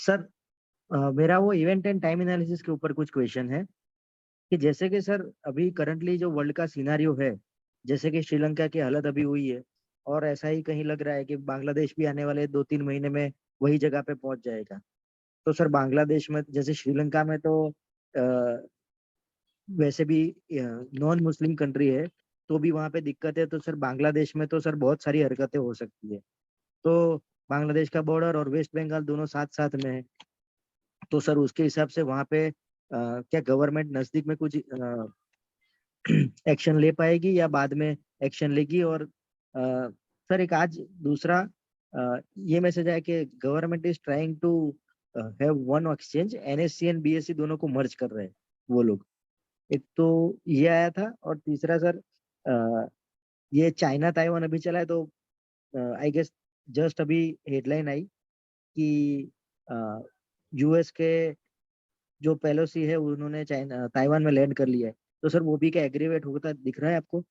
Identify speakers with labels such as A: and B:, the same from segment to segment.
A: Sir मेरा वो event and time analysis के ऊपर कुछ क्वेश्चन है कि जैसे कि सर अभी करंटली जो वर्ल्ड का सिनारियो है, जैसे कि श्रीलंका की हालत अभी हुई है, और ऐसा ही कहीं लग रहा है कि बांग्लादेश भी आने वाले 2-3 महीने में वही जगह पे पहुंच जाएगा। तो सर बांग्लादेश में जैसे श्रीलंका में तो वैसे भी नॉन मुस्लिम कंट्री है, तो भी वहां पे दिक्कत है। तो सर बांग्लादेश में तो सर बहुत सारी हरकतें हो सकती है। तो बांग्लादेश का बॉर्डर और वेस्ट बंगाल दोनों साथ साथ में है। तो सर उसके हिसाब से वहां पे क्या गवर्नमेंट नजदीक में कुछ एक्शन ले पाएगी या बाद में एक्शन लेगी? और सर एक आज दूसरा ये मैसेज आया कि government is trying to have one exchange, NSC and BSC दोनों को मर्ज कर रहे हैं वो लोग। एक तो ये आया था, और तीसरा सर ये चाइना ताइवान अभी चला है, तो आई गेस जस्ट अभी हेडलाइन आई कि यूएस के जो पेलोसी है उन्होंने चाइना ताइवान में लैंड कर लिया है। तो सर वो भी क्या एग्रीवेट होता दिख रहा है आपको?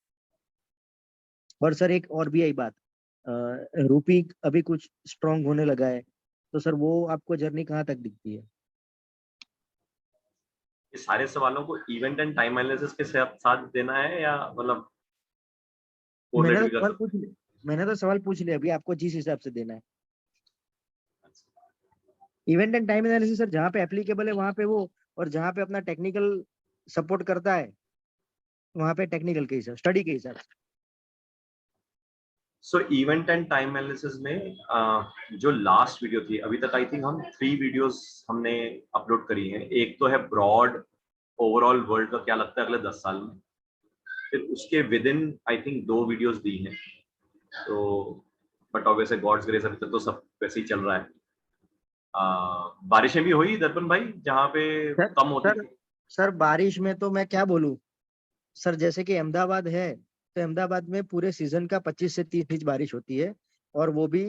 A: और सर एक और भी आई बात, रूपी अभी कुछ स्ट्रांग होने लगा है, तो सर वो आपको जर्नी कहाँ तक दिखती है?
B: ये सारे सवालों को इवेंट एंड टाइम एनालिसिस के साथ देना है या मतलब
A: मैंने तो
B: कोरिलेट भी कर
A: सवाल
B: सकते
A: पूछ लिया, मैंने तो सवाल पूछ लिया, अभी आपको जिस हिसाब से देना है। Event and time analysis sir जहाँ पे एप्लीकेबल है वहां पे वो, और जहाँ पे अपना टेक्निकल सपोर्ट करता है वहां पे टेक्निकल के हिसाब, स्टडी के हिसाब से।
B: सो इवेंट एंड टाइम एनालिसिस में जो लास्ट वीडियो थी, अभी तक आई थिंक हम 3 वीडियोस हमने अपलोड करी हैं। एक तो है ब्रॉड ओवरऑल वर्ल्ड का क्या लगता है अगले 10 साल में, फिर उसके within I think 2 videos दी हैं। तो बट ऑब्वियसली गॉड्स ग्रेस अभी तक तो सब वैसे ही चल रहा है। बारिशें भी हुई दर्पण भाई जहाँ पे
A: सर
B: कम होती
A: सर
B: थी।
A: सर बारिश में तो मैं क्या बोलूं सर, जैसे कि अहमदाबाद है, तो अहमदाबाद में पूरे सीजन का 25 से 30 इंच बारिश होती है, और वो भी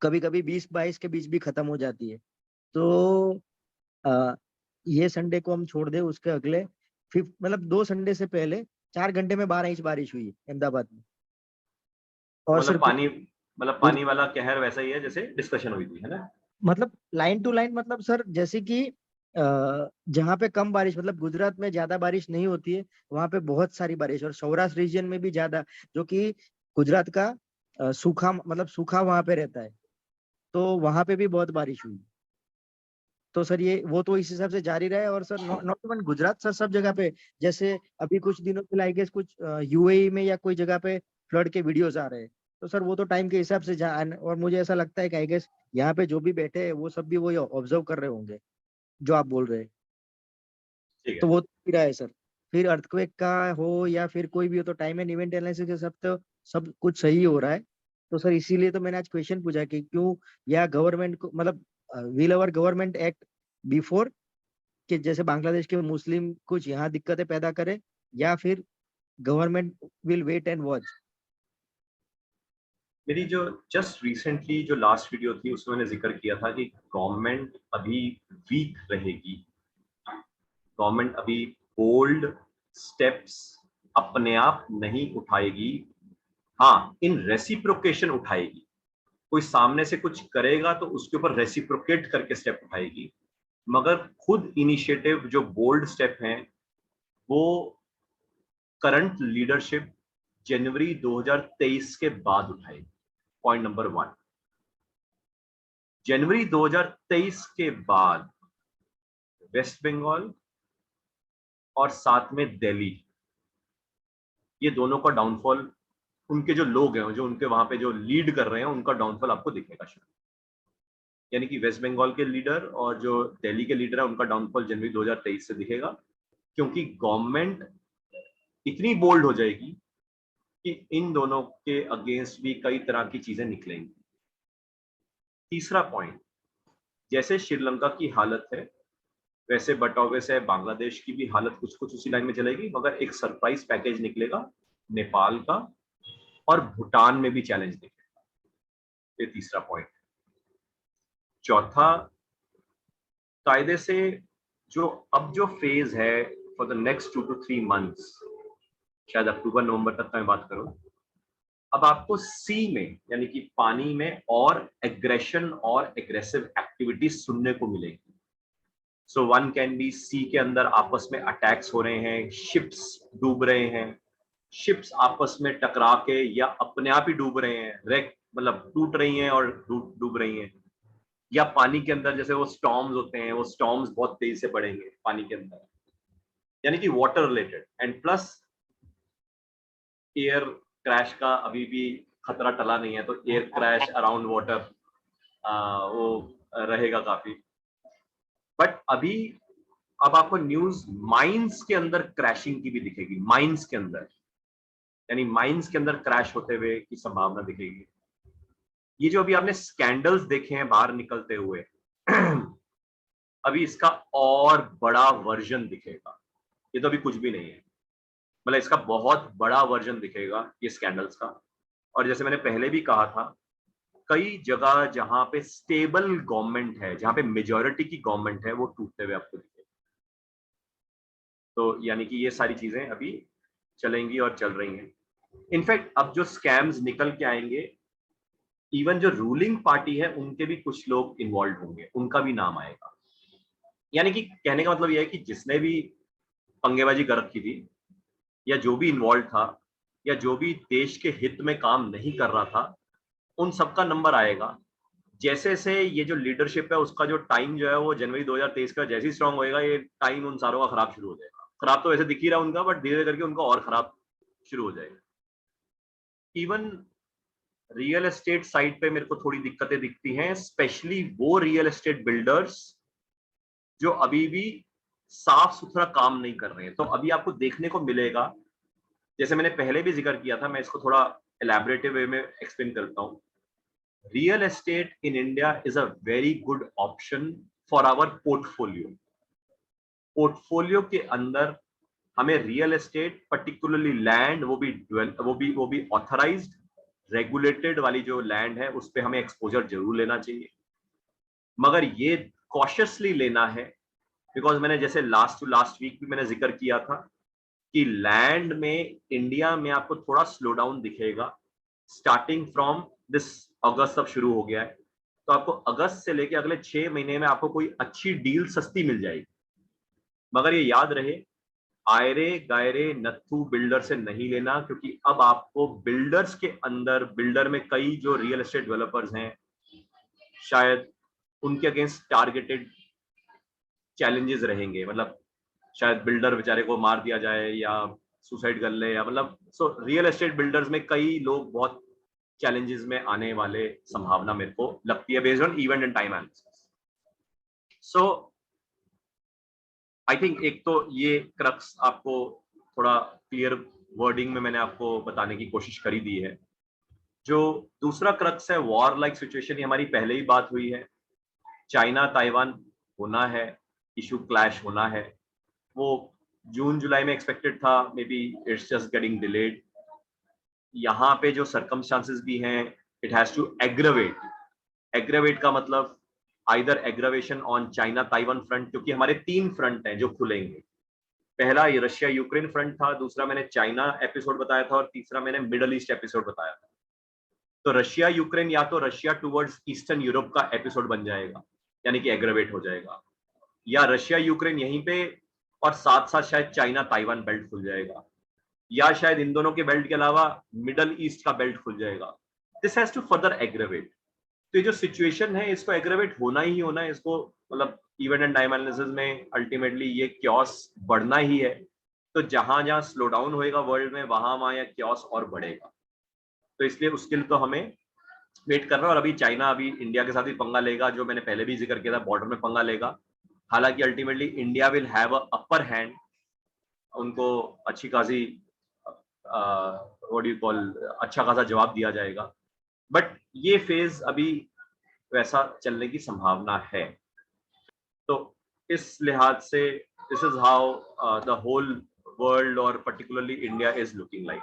A: कभी कभी 20-22 के बीच भी खत्म हो जाती है। तो आ, ये संडे को हम छोड़ दे, उसके अगले फिफ्थ मतलब 2 संडे से पहले 4 घंटे में 12 इंच बारिश हुई है अहमदाबाद में। और
B: मतलब
A: सर
B: पानी वाला कहर वैसा ही है जैसे डिस्कशन हुई थी, है ना?
A: मतलब लाइन टू लाइन, मतलब सर जैसे कि जहाँ पे कम बारिश, मतलब गुजरात में ज्यादा बारिश नहीं होती है, वहां पे बहुत सारी बारिश, और सौराष्ट्र रीजन में भी ज्यादा, जो कि गुजरात का सूखा, मतलब सूखा वहां पे रहता है, तो वहां पे भी बहुत बारिश हुई। तो सर ये वो तो इस हिसाब से जारी रहा है। और sir not even Gujarat sir, सब जगह पे, जैसे अभी कुछ दिनों पहले आई गेस कुछ यूएई में या कोई जगह पे फ्लड के वीडियोस आ रहे हैं। तो सर वो तो टाइम के हिसाब से और मुझे ऐसा लगता है कि आई गेस यहाँ पे जो भी बैठे हैं वो सब भी वही ऑब्जर्व कर रहे होंगे जो आप बोल रहे हैं।
B: ठीक
A: तो
B: है।
A: वो तो रहा है सर। फिर अर्थक्वेक का हो या फिर कोई भी हो, तो टाइम एंड इवेंट एनालिसिस के सब तो सब कुछ सही हो रहा है। तो सर इसीलिए तो मैंने आज क्वेश्चन पूछा कि क्यों, या गवर्नमेंट को मतलब will our government act before, कि जैसे बांग्लादेश के मुस्लिम कुछ यहाँ दिक्कतें पैदा करे, या फिर government will wait and watch?
B: मेरी जो जस्ट रिसेंटली जो लास्ट वीडियो थी उसमें मैंने जिक्र किया था कि गवर्नमेंट अभी वीक रहेगी। गवर्नमेंट अभी बोल्ड स्टेप्स अपने आप नहीं उठाएगी। हाँ, इन रेसिप्रोकेशन उठाएगी। कोई सामने से कुछ करेगा तो उसके ऊपर रेसिप्रोकेट करके स्टेप उठाएगी, मगर खुद इनिशिएटिव जो बोल्ड स्टेप हैं वो करंट लीडरशिप जनवरी 2023 के बाद उठाएगी। पॉइंट नंबर 1, जनवरी 2023 के बाद वेस्ट बंगाल और साथ में दिल्ली, ये दोनों का डाउनफॉल, उनके जो लोग हैं जो उनके वहां पे जो लीड कर रहे हैं उनका डाउनफॉल आपको दिखेगा शुरू। यानी कि वेस्ट बंगाल के लीडर और जो दिल्ली के लीडर है उनका डाउनफॉल जनवरी 2023 से दिखेगा, क्योंकि गवर्नमेंट इतनी बोल्ड हो जाएगी कि इन दोनों के अगेंस्ट भी कई तरह की चीजें निकलेंगी। तीसरा पॉइंट, जैसे श्रीलंका की हालत है वैसे बट ऑब्वियस है बांग्लादेश की भी हालत कुछ कुछ उसी लाइन में चलेगी, मगर एक सरप्राइज पैकेज निकलेगा नेपाल का, और भूटान में भी चैलेंज निकलेगा। ये तीसरा पॉइंट। चौथा, कायदे से जो अब जो फेज है for the next 2 to 3 months, शायद अक्टूबर नवंबर तक का मैं बात करूं, अब आपको सी में यानी कि पानी में और एग्रेशन और एग्रेसिव एक्टिविटी सुनने को मिलेगी। सो वन कैन बी सी के अंदर आपस में अटैक्स हो रहे हैं, शिप्स डूब रहे हैं, शिप्स आपस में टकरा के या अपने आप ही डूब रहे हैं, रेक मतलब टूट रही हैं और डूब रही हैं, या पानी के अंदर जैसे वो स्टॉर्म्स होते हैं, वो स्टॉर्म्स बहुत तेज से बढ़ेंगे पानी के अंदर, यानी कि water related. And plus air crash का अभी भी खतरा टला नहीं है, तो एयर क्रैश अराउंड वाटर वो रहेगा काफी। बट अभी अब आपको न्यूज माइंस के अंदर क्रैशिंग की भी दिखेगी, माइंस के अंदर, यानी माइंस के अंदर क्रैश होते हुए की संभावना दिखेगी। ये जो अभी आपने स्कैंडल्स देखे हैं बाहर निकलते हुए अभी इसका और बड़ा वर्जन दिखेगा। ये तो अभी कुछ भी नहीं है, मतलब इसका बहुत बड़ा वर्जन दिखेगा ये स्कैंडल्स का। और जैसे मैंने पहले भी कहा था, कई जगह जहां पे स्टेबल गवर्नमेंट है, जहां पे मेजॉरिटी की गवर्नमेंट है, वो टूटते हुए आपको दिखेगा। तो यानी कि ये सारी चीजें अभी चलेंगी और चल रही हैं। इनफैक्ट अब जो स्कैम्स निकल के आएंगे, इवन जो रूलिंग पार्टी है उनके भी कुछ लोग इन्वॉल्व होंगे, उनका भी नाम आएगा। यानी कि कहने का मतलब यह है कि जिसने भी पंगेबाजी कर रखी थी, या जो भी इन्वॉल्व था, या जो भी देश के हित में काम नहीं कर रहा था, उन सबका नंबर आएगा। जैसे जैसे ये जो लीडरशिप है उसका जो टाइम जो है वो जनवरी 2023 का जैसे ही स्ट्रांग होएगा, ये टाइम उन सारों का खराब शुरू हो जाएगा। खराब तो वैसे दिख ही रहा उनका, बट धीरे करके उनका और खराब शुरू हो जाएगा। इवन रियल एस्टेट साइड पे मेरे को थोड़ी दिक्कतें दिखती हैं, स्पेशली वो रियल एस्टेट बिल्डर्स जो अभी भी साफ सुथरा काम नहीं कर रहे हैं। तो अभी आपको देखने को मिलेगा, जैसे मैंने पहले भी जिक्र किया था, मैं इसको थोड़ा एलैबोरेटिव वे में एक्सप्लेन करता हूँ। Real estate in India is a very good option for our portfolio. Portfolio के अंदर हमें रियल एस्टेट, पर्टिकुलरली लैंड, वो भी ऑथराइज्ड रेगुलेटेड वाली जो लैंड है उस पर हमें एक्सपोजर जरूर लेना चाहिए, मगर ये कॉशियसली लेना है। बिकॉज मैंने जैसे लास्ट वीक भी मैंने जिक्र किया था कि लैंड में इंडिया में आपको थोड़ा स्लो डाउन दिखेगा। स्टार्टिंग फ्रॉम दिस अगस्त अब शुरू हो गया है, तो आपको अगस्त से लेके अगले 6 महीने में आपको कोई अच्छी डील सस्ती मिल जाएगी। मगर ये याद रहे, आयरे गायरे नत्थु बिल्डर से नहीं लेना, क्योंकि अब आपको बिल्डर्स के अंदर, बिल्डर में कई जो रियल एस्टेट डेवलपर्स हैं, शायद उनके अगेंस्ट टारगेटेड चैलेंजेस रहेंगे। मतलब शायद बिल्डर बेचारे को मार दिया जाए या सुसाइड कर ले, या मतलब सो रियल एस्टेट बिल्डर्स में कई लोग बहुत चैलेंजेस में आने वाले संभावना मेरे को लगती है, based on event and time analysis. So I think एक तो ये क्रक्स आपको थोड़ा क्लियर वर्डिंग में मैंने आपको बताने की कोशिश करी दी है। जो दूसरा क्रक्स है, वॉर लाइक सिचुएशन, ये हमारी पहले ही बात हुई है। चाइना ताइवान होना है, इशू क्लैश होना है, वो जून जुलाई में एक्सपेक्टेड था, may be it's just getting delayed. यहाँ पे जो सर्कमस्टांसेस भी हैं, इट हैज टू एग्रेवेट का मतलब either aggravation on China Taiwan front, क्योंकि हमारे 3 फ्रंट हैं जो खुलेंगे। पहला ये रशिया यूक्रेन फ्रंट था, दूसरा मैंने चाइना एपिसोड बताया था, और तीसरा मैंने मिडल ईस्ट एपिसोड बताया था। तो रशिया यूक्रेन या तो रशिया टुवर्ड्स ईस्टर्न यूरोप का एपिसोड बन जाएगा, यानी कि एग्रेवेट हो जाएगा, या रशिया यूक्रेन यहीं पे और साथ साथ शायद चाइना ताइवान बेल्ट खुल जाएगा, या शायद इन दोनों के बेल्ट के अलावा मिडल ईस्ट का बेल्ट खुल जाएगा। This has to further aggravate. तो ये जो सिचुएशन है इसको एग्रेवेट होना ही होना है, इसको मतलब इवेंट एंड टाइम एनालिसिस में अल्टीमेटली ये क्योस बढ़ना ही है। तो जहां जहां स्लो डाउन होएगा वर्ल्ड में, वहां वहां यह क्योस और बढ़ेगा। तो इसलिए उसके लिए तो हमें वेट करना है। और अभी चाइना अभी इंडिया के साथ भी पंगा लेगा, जो मैंने पहले भी जिक्र किया था, बॉर्डर में पंगा लेगा। हालांकि ultimately India will have a upper hand, उनको अच्छी खासी व्हाट डू यू कॉल अच्छा खासा जवाब दिया जाएगा। बट ये फेज अभी वैसा चलने की संभावना है। तो इस लिहाज से this is how the whole world और particularly India is looking like.